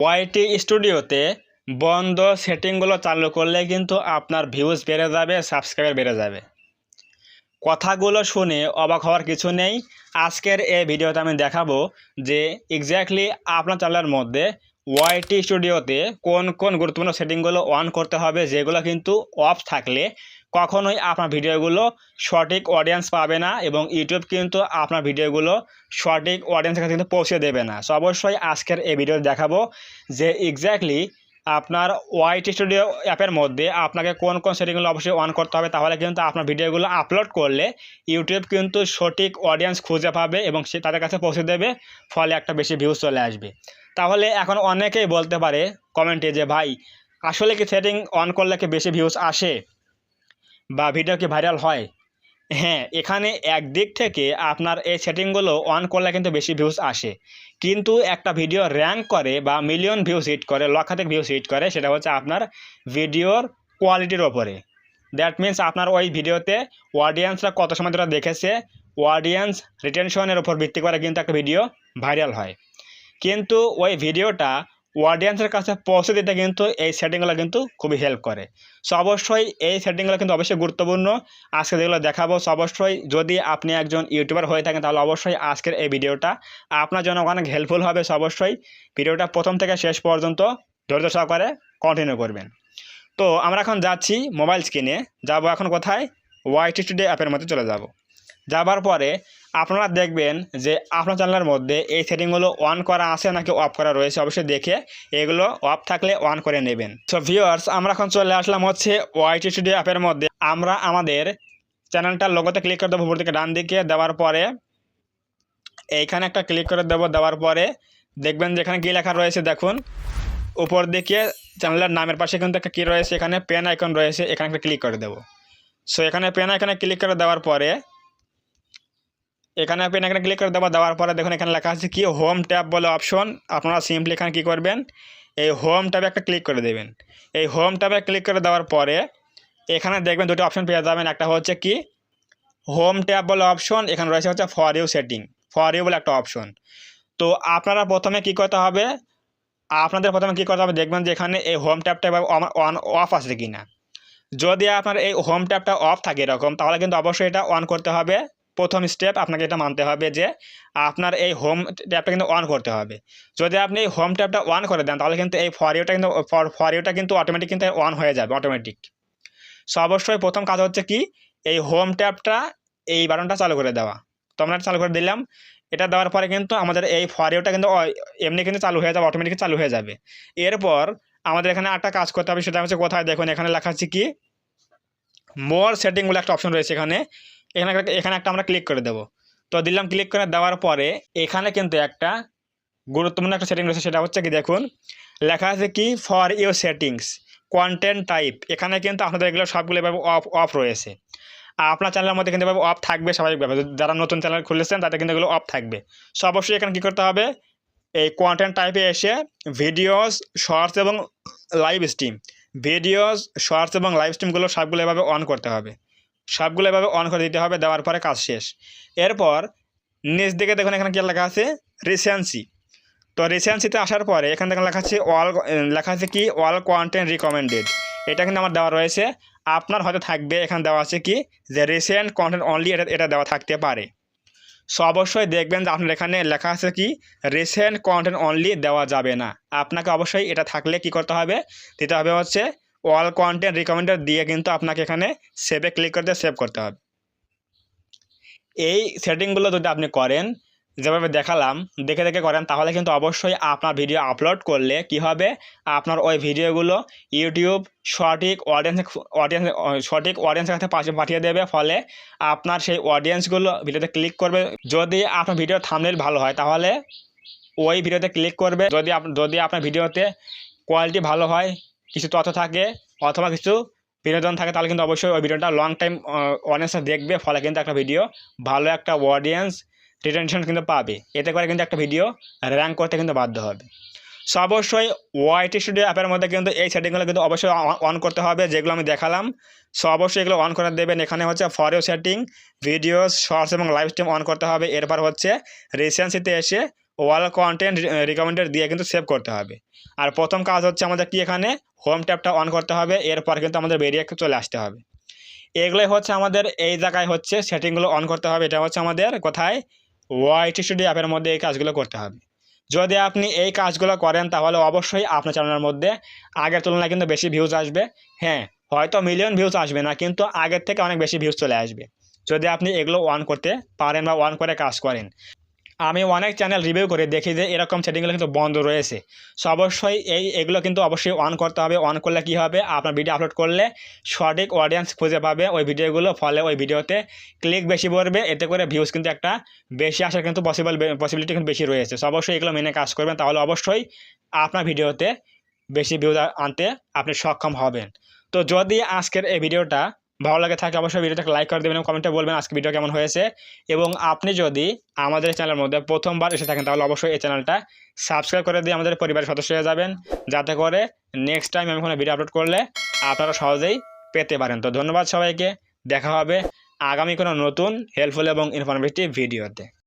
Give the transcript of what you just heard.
ওয়াইটি স্টুডিওতে বন্ধ সেটিংগুলো চালু করলে কিন্তু আপনার ভিউজ বেড়ে যাবে, সাবস্ক্রাইবার বেড়ে যাবে। কথাগুলো শুনে অবাক হওয়ার কিছু নেই। আজকের এই ভিডিওতে আমি দেখাবো যে এক্স্যাক্টলি আপনার চ্যানেলের মধ্যে ওয়াইটি স্টুডিওতে কোন কোন গুরুত্বপূর্ণ সেটিংগুলো অন করতে হবে, যেগুলো কিন্তু অফ থাকলে কখনোই আপনার ভিডিওগুলো সঠিক অডিয়েন্স পাবে না এবং ইউটিউব কিন্তু আপনার ভিডিওগুলো সঠিক অডিয়েন্সের কাছে কিন্তু পৌঁছে দেবে না। সো অবশ্যই আজকের এই ভিডিওতে দেখাবো যে এক্স্যাক্টলি আপনার ওয়াইটি স্টুডিও অ্যাপের মধ্যে আপনাকে কোন কোন সেটিংগুলো অবশ্যই অন করতে হবে, তাহলে কিন্তু আপনার ভিডিওগুলো আপলোড করলে ইউটিউব কিন্তু সঠিক অডিয়েন্স খুঁজে পাবে এবং সে তাদের কাছে পৌঁছে দেবে, ফলে একটা বেশি ভিউজ চলে আসবে। তাহলে এখন অনেকেই বলতে পারে কমেন্টে যে ভাই আসলে কি সেটিং অন করলে কি বেশি ভিউজ আসে বা ভিডিও কি ভাইরাল হয়? হ্যাঁ, এখানে একদিক থেকে আপনার এই সেটিংগুলো অন করলে কিন্তু বেশি ভিউজ আসে, কিন্তু একটা ভিডিও র্যাঙ্ক করে বা মিলিয়ন ভিউজ হিট করে, লক্ষাধিক ভিউজ হিট করে, সেটা হচ্ছে আপনার ভিডিওর কোয়ালিটির ওপরে। দ্যাট মিন্স আপনার ওই ভিডিওতে অডিয়েন্সরা কত সময় ধরে দেখেছে, অডিয়েন্স রিটেনশনের ওপর ভিত্তি করে কিন্তু একটা ভিডিও ভাইরাল হয়। কিন্তু ওই ভিডিওটা অডিয়েন্সের কাছে পৌঁছে দিতে কিন্তু এই সেটিংগুলো কিন্তু খুবই হেল্প করে। সো অবশ্যই এই সেটিংগুলো কিন্তু অবশ্যই গুরুত্বপূর্ণ। আজকে যেগুলো দেখাবো, সো অবশ্যই যদি আপনি একজন ইউটিউবার হয়ে থাকেন তাহলে অবশ্যই আজকের এই ভিডিওটা আপনার জন্য অনেক হেল্পফুল হবে। সো অবশ্যই ভিডিওটা প্রথম থেকে শেষ পর্যন্ত ধৈর্য সহকারে কন্টিনিউ করবেন। তো আমরা এখন যাচ্ছি মোবাইল স্ক্রিনে, যাবো এখন কোথায়, ওয়াইটি স্টুডিও অ্যাপের মধ্যে চলে যাব। যাবার পরে আপনারা দেখবেন যে আপনার চ্যানেলের মধ্যে এই সেটিংগুলো অন করা আছে নাকি অফ করা রয়েছে, অবশ্যই দেখে এগুলো অফ থাকলে অন করে নেবেন। সো ভিউয়ার্স, আমরা এখন চলে আসলাম হচ্ছে ওয়াইটি স্টুডিও অ্যাপের মধ্যে। আমরা আমাদের চ্যানেলটার লোগোতে ক্লিক করে দেবো উপর দিকে ডান দিকে, দেওয়ার পরে এইখানে একটা ক্লিক করে দেবো। দেওয়ার পরে দেখবেন যেখানে কী লেখা রয়েছে দেখুন, উপর দিকে চ্যানেলের নামের পাশে কিন্তু একটা কী রয়েছে, এখানে পেন আইকন রয়েছে, এখানে একটা ক্লিক করে দেবো। সো এখানে পেন আইকনে ক্লিক করে দেওয়ার পরে এখানে পেন আইকনে ক্লিক করে দেওয়ার পরে দেখুন এখানে লেখা আছে কি হোম ট্যাব বলে অপশন। আপনারা সিম্পলি এখানে কী করবেন, এই হোম ট্যাবে একটা ক্লিক করে দেবেন। এই হোম ট্যাবে ক্লিক করে দেওয়ার পরে এখানে দেখবেন দুটো অপশন পেয়ে যাবেন। একটা হচ্ছে কি হোম ট্যাব বলে অপশন, এখানে রয়েছে হচ্ছে for you setting, for you বলে একটা অপশন। তো আপনারা প্রথমে কী করতে হবে, দেখবেন যে এখানে এই হোম ট্যাবটা অন অফ আছে কি না। যদি আপনার এই হোম ট্যাবটা অফ থাকে এরকম, তাহলে কিন্তু অবশ্যই এটা অন করতে হবে। প্রথম স্টেপ আপনাকে এটা মানতে হবে যে আপনার এই হোম ট্যাবটা কিন্তু অন করতে হবে। যদি আপনি এই হোম ট্যাবটা অন করে দেন তাহলে কিন্তু এই ফর ইউটা কিন্তু অটোমেটিক কিন্তু অন হয়ে যাবে অটোমেটিক। সো অবশ্যই প্রথম কাজ হচ্ছে কি এই হোম ট্যাবটা, এই বাটনটা চালু করে দেওয়া। তো আমরা চালু করে দিলাম। এটা দেওয়ার পরে কিন্তু আমাদের এই ফর ইউটা কিন্তু এমনি কিন্তু চালু হয়ে যাবে, অটোমেটিক চালু হয়ে যাবে। এরপর আমাদের এখানে একটা কাজ করতে হবে, সেটা হচ্ছে কোথায় দেখুন এখানে লেখা আছে কি মোর সেটিং বলে একটা অপশন রয়েছে এখানে, এখানে একটা আমরা ক্লিক করে দেবো। তো দিলাম, ক্লিক করে দেওয়ার পরে এখানে কিন্তু একটা গুরুত্বপূর্ণ একটা সেটিং রয়েছে, সেটা হচ্ছে কি দেখুন লেখা আছে কি for you settings content type. এখানে কিন্তু আপনাদের এগুলো সবগুলো এভাবে অফ রয়েছে। আপনার চ্যানেলের মধ্যে কিন্তু এভাবে অফ থাকবে স্বাভাবিকভাবে, যারা নতুন চ্যানেল খুলেছেন তাদের কিন্তু এগুলো অফ থাকবে। সো অবশ্যই এখানে কী করতে হবে, এই কন্টেন্ট টাইপে এসে ভিডিওস, শর্টস এবং লাইভ স্ট্রিম, ভিডিওস, শর্টস এবং লাইভ স্ট্রিমগুলো সবগুলো এভাবে অন করতে হবে, সবগুলো এভাবে অন করে দিতে হবে। দেওয়ার পরে কাজ শেষ। এরপর নিচ দিকে দেখুন এখানে কী লেখা আছে রিসেন্সি। তো রিসেন্সিতে আসার পরে এখানে দেখুন লেখা আছে কি অল কন্টেন্ট রিকমেন্ডেড। এটা কিন্তু আমার দেওয়া রয়েছে, আপনার হয়তো থাকবে এখানে দেওয়া আছে কি যে রিসেন্ট কন্টেন্ট অনলি, এটা দেওয়া থাকতে পারে। সো অবশ্যই দেখবেন যে আপনার এখানে লেখা আছে কি রিসেন্ট কন্টেন্ট অনলি দেওয়া যাবে না। আপনাকে অবশ্যই এটা থাকলে কি করতে হবে, দিতে হবে হচ্ছে অল কন্টেন্ট রিকমেন্ডেড দিয়ে কিন্তু আপনাকে এখানে সেভে ক্লিক করতে সেভ করতে হবে। এই সেটিংগুলো যদি আপনি করেন যেভাবে দেখালাম, দেখে দেখে করেন, তাহলে কিন্তু অবশ্যই আপনার ভিডিও আপলোড করলে কি হবে, আপনার ওই ভিডিওগুলো ইউটিউব সঠিক অডিয়েন্সের কাছে পাঠিয়ে দেবে। ফলে আপনার সেই অডিয়েন্সগুলো ভিডিওতে ক্লিক করবে। যদি আপনার ভিডিওর থাম্বনেইল ভালো হয় তাহলে ওই ভিডিওতে ক্লিক করবে। যদি আপনার ভিডিওতে কোয়ালিটি ভালো হয়, কিছু তথ্য থাকে অথবা কিছু বিনোদন থাকে, তাহলে কিন্তু অবশ্যই ওই ভিডিওটা লং টাইম অডিয়েন্সরা দেখবে। ফলে কিন্তু একটা ভিডিও ভালো একটা অডিয়েন্স রিটেনশন কিন্তু পাবে। এতে করে কিন্তু একটা ভিডিও র্যাঙ্ক করতে কিন্তু বাধ্য হবে। সো অবশ্যই ওয়াইটি স্টুডিও অ্যাপের মধ্যে কিন্তু এই সেটিংগুলো কিন্তু অবশ্যই অন করতে হবে, যেগুলো আমি দেখালাম। সো অবশ্যই এগুলো অন করে দেবেন। এখানে হচ্ছে for you setting, videos, shorts এবং লাইভ স্ট্রিম অন করতে হবে। এরপর হচ্ছে রিসেন্সিতে এসে অল কন্টেন্ট রিকমেন্ডেড দিয়ে কিন্তু সেভ করতে হবে। আর প্রথম কাজ হচ্ছে আমাদের কি এখানে হোম ট্যাবটা অন করতে হবে, এরপর কিন্তু আমাদের বেরিয়ে চলে আসতে হবে। এগুলোই হচ্ছে আমাদের এই জায়গায় হচ্ছে সেটিংগুলো অন করতে হবে। এটা হচ্ছে আমাদের কোথায় ওয়াইট স্টুডিও অ্যাপের মধ্যে এই কাজগুলো করতে হবে। যদি আপনি এই কাজগুলো করেন তাহলে অবশ্যই আপনার চ্যানেলের মধ্যে আগের তুলনায় কিন্তু বেশি ভিউজ আসবে। হ্যাঁ, হয়তো মিলিয়ন ভিউজ আসবে না, কিন্তু আগের থেকে অনেক বেশি ভিউজ চলে আসবে যদি আপনি এগুলো অন করতে পারেন বা অন করে কাজ করেন। আমি অনেক চ্যানেল রিভিউ করে দেখি যে এরকম সেটিংগুলো কিন্তু বন্ধ রয়েছে। সো অবশ্যই এগুলো কিন্তু অবশ্যই অন করতে হবে। অন করলে কি হবে, আপনার ভিডিও আপলোড করলে সঠিক অডিয়েন্স খুঁজে পাবে ওই ভিডিওগুলো, ফলে ওই ভিডিওতে ক্লিক বেশি পড়বে, এতে করে ভিউজ কিন্তু একটা বেশি আসার কিন্তু পসিবিলিটি কিন্তু বেশি রয়েছে। সো অবশ্যই এগুলো মেনে কাজ করবেন, তাহলে অবশ্যই আপনার ভিডিওতে বেশি ভিউজ আনতে আপনি সক্ষম হবেন। তো যদি আজকের এই ভিডিওটা ভালো লাগে থাকে অবশ্যই ভিডিওটাকে লাইক করে দেবেন এবং কমেন্টে বলবেন আজকে ভিডিও কেমন হয়েছে। এবং আপনি যদি আমাদের চ্যানেলের মধ্যে প্রথমবার এসে থাকেন তাহলে অবশ্যই এই চ্যানেলটা সাবস্ক্রাইব করে দিয়ে আমাদের পরিবারের সদস্য হয়ে যাবেন, যাতে করে নেক্সট টাইম আমি কোনো ভিডিও আপলোড করলে আপনারা সহজেই পেতে পারেন। তো ধন্যবাদ সবাইকে, দেখা হবে আগামী কোনো নতুন হেল্পফুল এবং ইনফরমেটিভ ভিডিওতে।